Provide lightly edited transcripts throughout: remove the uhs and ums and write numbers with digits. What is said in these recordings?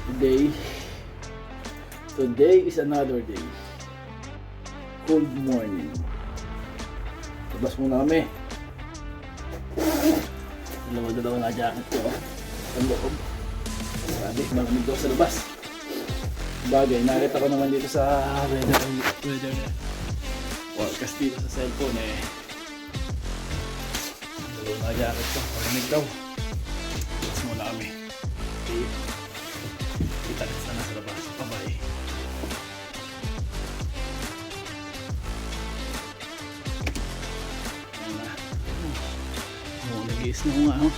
Today is another day. Cold morning. Labas muna kami. Dalawa na jacket ko. Ang loob. Sabi, malamig daw sa labas. Bagay, nakita ko naman dito sa weather forecast dito sa cellphone eh. Dalawa na jacket ko. Malamig daw. Labas muna kami. Okay. Kita-kits na sa labas. Bye-bye. Nag-i-snow nga oh.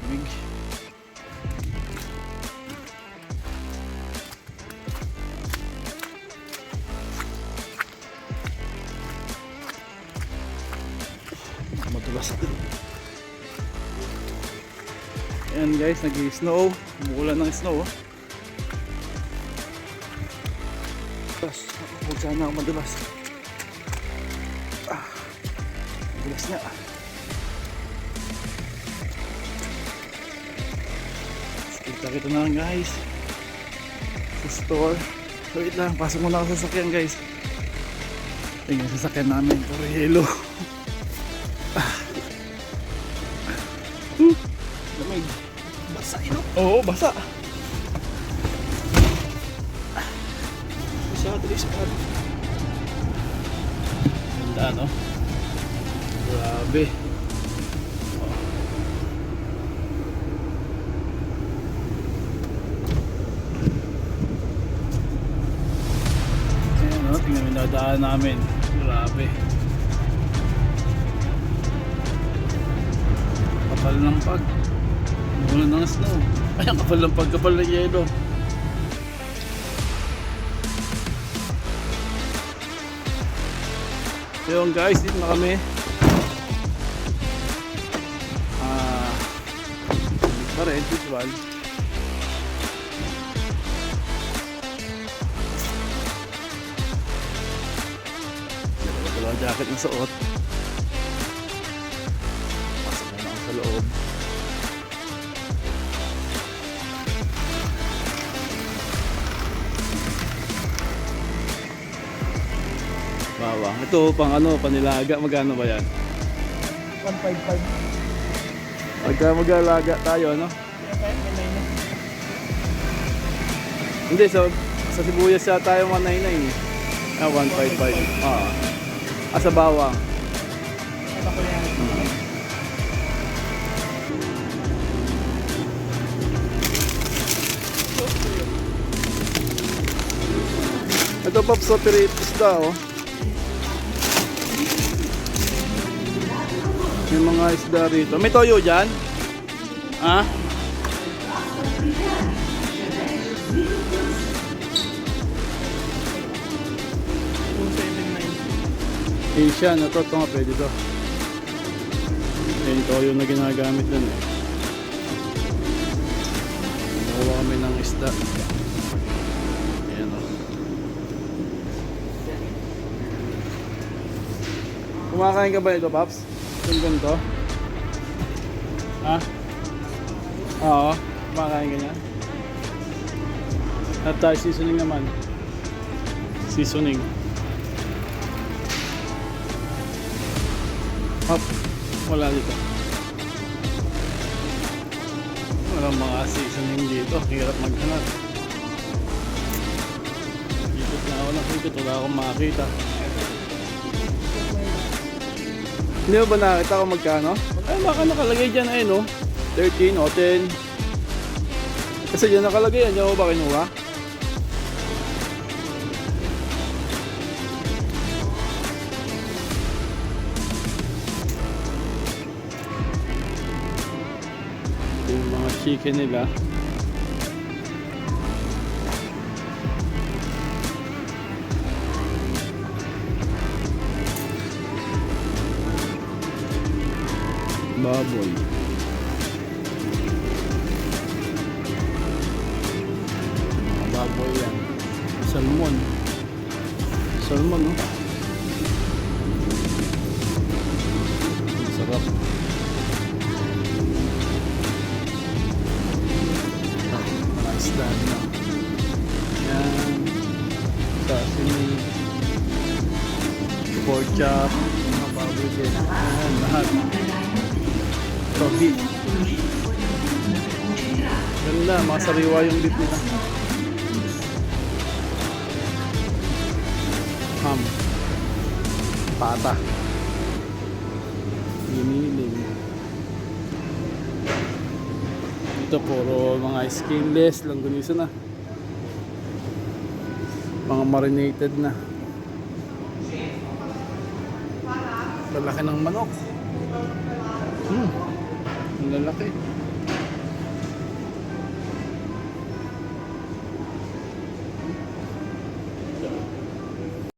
Lamig. Matulas. Ayan guys, nag-i-snow. Umuulan ng snow oh. Huwag sana ako madulas. Madulas nga. Kita-kita na lang guys sa store. Wait lang, pasok muna ako sa sasakyan guys. Tingnan sa sasakyan namin, puro yelo. Lamig. Basa ino? Oo, basa. Basa ito spot. Ganda no? Grabe. Ayan no, tingnan yung dadaan namin. Grabe. Kapal ng pag. Wala ng snow. Ay, ang kapal ng pag, kapal ng yelo. So yun guys, dito na kami. Pa rin, visual. Dalawa jacket na suot. Pasok na ako sa loob. Bawang. Ito pang ano, panilaga. Magkano ba yan? 155. Pagka mag-alaga tayo, ano? Hindi, sa sibuyas siya tayo 199. 155. Sa bawang. Ano ko yan? Ito pa sa isda, oh. May mga isda rito. May toyo dyan? Ha? Asian, ito nga pwede to. Yung toyo na ginagamit dun eh. Nakuha kami ng isda. Ayan o. Kumakain ka ba ito, Paps? Yung ganito? Ha? Oo, kumakain ka niya. At seasoning naman. Seasoning. Hop, wala dito. Walang mga seasoning dito. Hirap maghanap. Dito na ako nakikita. Wala akong makakita. Hindi mo ba nakita kung magkano? Ay, baka nakalagay dyan ay no? 13 o 10. Kasi dyan nakalagay yan. Diyan mo ba kinuha? Ito yung mga chicken nila. Baboy. Mga baboy yan. Salmon. Salmon, no? Sarap. Dahil na. Yan. Sesame. Pork chop. Mga baboy din. Ayan, lahat. So, beef. Ganda, mga sariwa yung beef nila. Ham. Pata. Giniling. Ito puro mga skinless, langgunisa na. Mga marinated na. Lalaki ng manok. Ang lalaki.